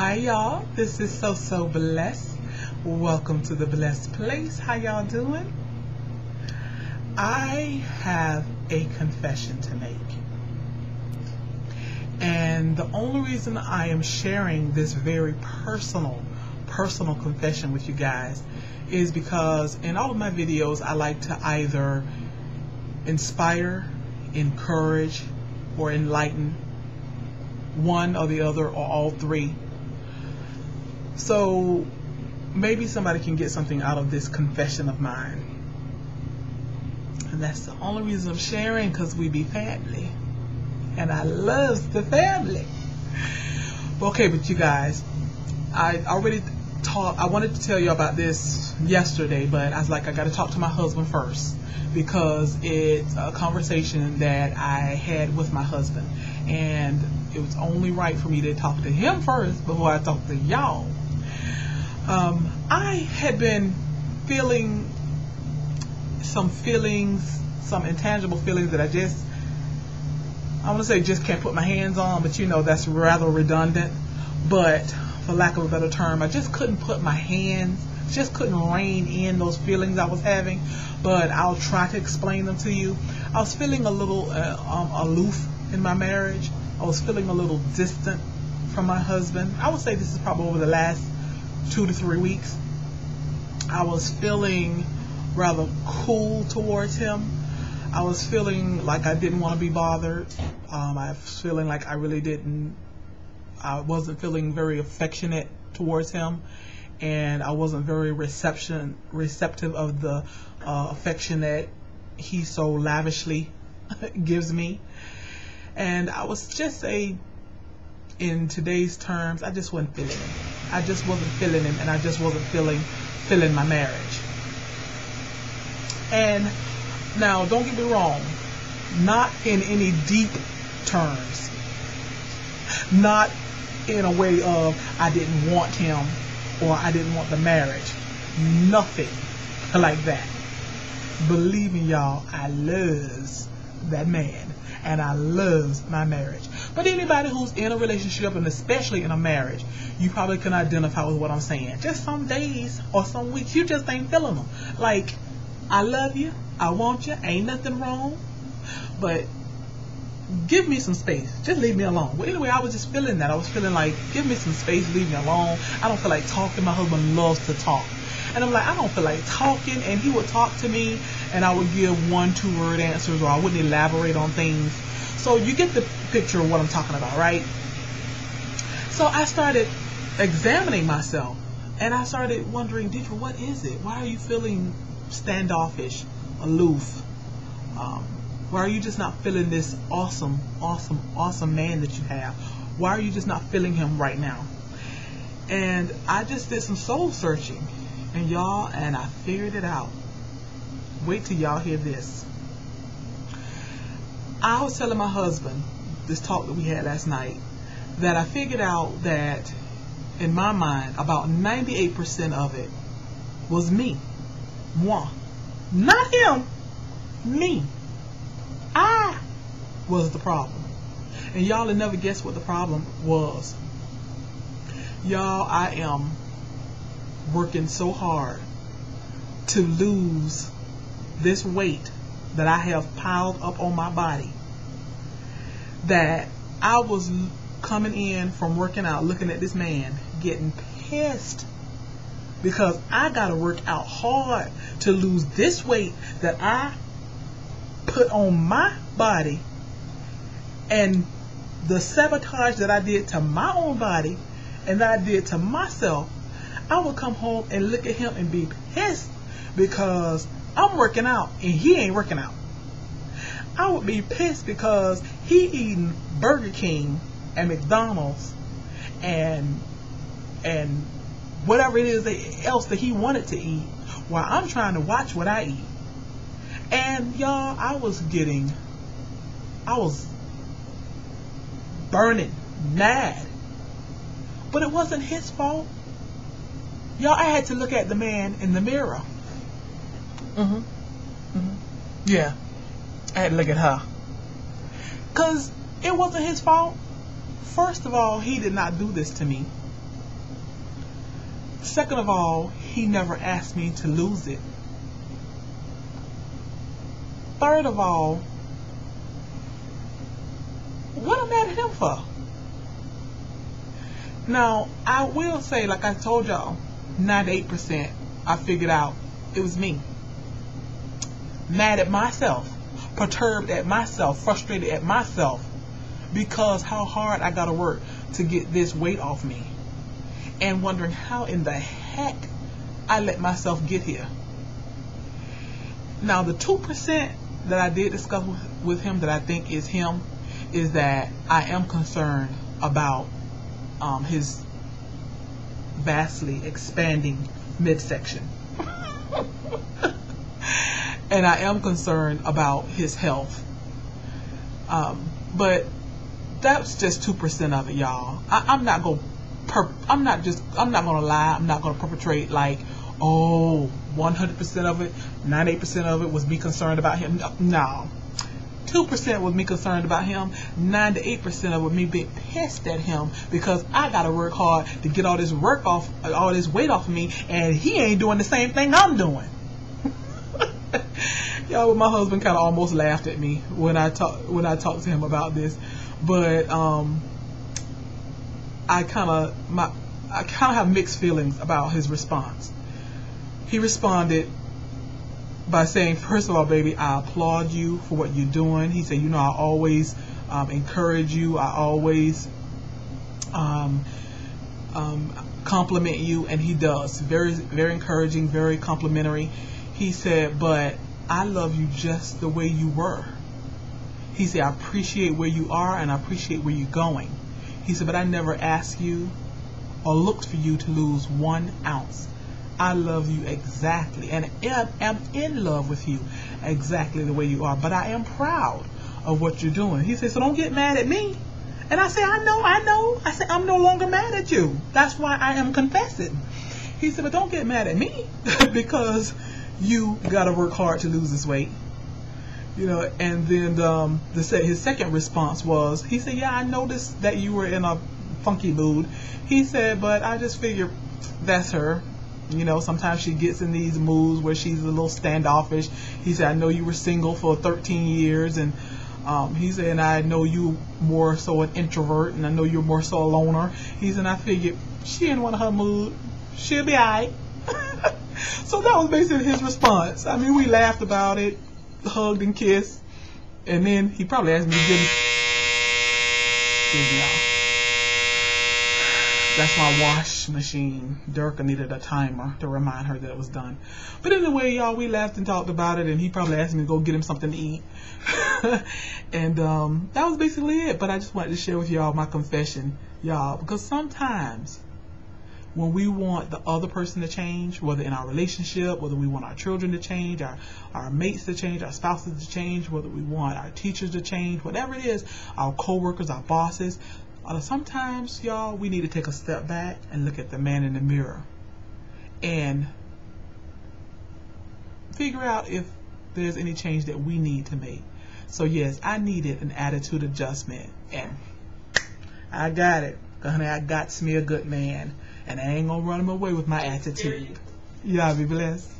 Hi y'all, this is So Blessed. Welcome to the Blessed Place. How y'all doing? I have a confession to make. And the only reason I am sharing this very personal confession with you guys is because in all of my videos I like to either inspire, encourage, or enlighten one or the other or all three. So maybe somebody can get something out of this confession of mine. And that's the only reason I'm sharing, because we be family. And I love the family. Okay, but you guys, I wanted to tell you about this yesterday, but I was like, I got to talk to my husband first, because it's a conversation that I had with my husband. And it was only right for me to talk to him first before I talk to y'all. I had been feeling some intangible feelings that I want to say just can't put my hands on, but you know, that's rather redundant. But for lack of a better term, I just couldn't put my hands, just couldn't rein in those feelings I was having. But I'll try to explain them to you. I was feeling a little aloof in my marriage. I was feeling a little distant from my husband. I would say this is probably over the last 2 to 3 weeks. I was feeling rather cool towards him. I was feeling like I didn't want to be bothered. I was feeling like I wasn't feeling very affectionate towards him, and I wasn't very receptive of the affection that he so lavishly gives me. And I was just in today's terms, I just wasn't feeling him. I just wasn't feeling him, and I just wasn't feeling my marriage. And now, don't get me wrong, not in any deep terms, not in a way of I didn't want him or I didn't want the marriage, nothing like that. Believe me, y'all, I loves that man, and I loves my marriage. But anybody who's in a relationship, and especially in a marriage, you probably can identify with what I'm saying. Just some days or some weeks you just ain't feeling them. Like, I love you, I want you, ain't nothing wrong, but give me some space, just leave me alone. Well, anyway, I was just feeling that. I was feeling like, give me some space, leave me alone. I don't feel like talking. My husband loves to talk, and I'm like, I don't feel like talking. And he would talk to me, and I would give 1-2 word answers, or I wouldn't elaborate on things. So you get the picture of what I'm talking about, right? So I started examining myself, and I started wondering, Deidre, what is it? Why are you feeling standoffish, aloof? Why are you just not feeling this awesome man that you have? Why are you just not feeling him right now? And I just did some soul searching, and I figured it out. Wait till y'all hear this. I was telling my husband, this talk that we had last night, that I figured out that in my mind, about 98% of it was me. Moi. Not him. Me. I was the problem. And y'all will never guess what the problem was. Y'all, I am working so hard to lose this weight that I have piled up on my body, that I was coming in from working out, looking at this man, getting pissed because I gotta work out hard to lose this weight that I put on my body, and the sabotage that I did to my own body and that I did to myself. I would come home and look at him and be pissed because I'm working out and he ain't working out. I would be pissed because he eating Burger King and McDonald's and whatever it is else that he wanted to eat, while I'm trying to watch what I eat. And y'all, I was burning mad. But it wasn't his fault. Y'all, I had to look at the man in the mirror. Yeah, I had to look at her. Because it wasn't his fault. First of all, he did not do this to me. Second of all, he never asked me to lose it. Third of all, what am I mad at him for? Now, I will say, like I told y'all, 98% I figured out it was me. Mad at myself, perturbed at myself, frustrated at myself because how hard I gotta work to get this weight off me, and wondering how in the heck I let myself get here. Now, the 2% that I did discuss with him that I think is him is that I am concerned about his vastly expanding midsection. And I am concerned about his health. But that's just 2% of it, y'all. I'm not gonna lie. I'm not gonna perpetrate like, oh, 100% of it, 98% of it was me concerned about him. No. 2% was me concerned about him. 98% of it was me being pissed at him because I gotta work hard to get all this weight off of me, and he ain't doing the same thing I'm doing. Y'all, my husband kind of almost laughed at me when I talked to him about this, but I kind of have mixed feelings about his response. He responded by saying, first of all, baby, I applaud you for what you're doing. He said, you know, I always encourage you. I always compliment you. And he does. Very, very encouraging, very complimentary. He said, but I love you just the way you were. He said, I appreciate where you are and I appreciate where you're going. He said, but I never asked you or looked for you to lose 1 ounce. I love you exactly and am in love with you exactly the way you are. But I am proud of what you're doing. He said, so don't get mad at me. And I said, I know. I said, I'm no longer mad at you. That's why I am confessing. He said, but don't get mad at me because you got to work hard to lose this weight. You know, and then his second response was, he said, yeah, I noticed that you were in a funky mood. He said, but I just figured that's her. You know, sometimes she gets in these moods where she's a little standoffish. He said, I know you were single for 13 years. And he said, and I know you more so an introvert. And I know you're more so a loner. He said, and I figured she in one of her moods. She'll be all right. So that was basically his response. I mean, we laughed about it, hugged and kissed. And then he probably asked me to give me. Excuse me, y'all. That's my wash machine. Durka needed a timer to remind her that it was done. But anyway, y'all, we laughed and talked about it, and he probably asked me to go get him something to eat. And that was basically it. But I just wanted to share with y'all my confession, y'all, because sometimes when we want the other person to change, whether in our relationship, whether we want our children to change, our mates to change, our spouses to change, whether we want our teachers to change, whatever it is, our co-workers, our bosses, sometimes, y'all, we need to take a step back and look at the man in the mirror and figure out if there's any change that we need to make. So yes, I needed an attitude adjustment, and I got it. Honey, I got me a good man, and I ain't gonna run him away with my attitude. Y'all be blessed.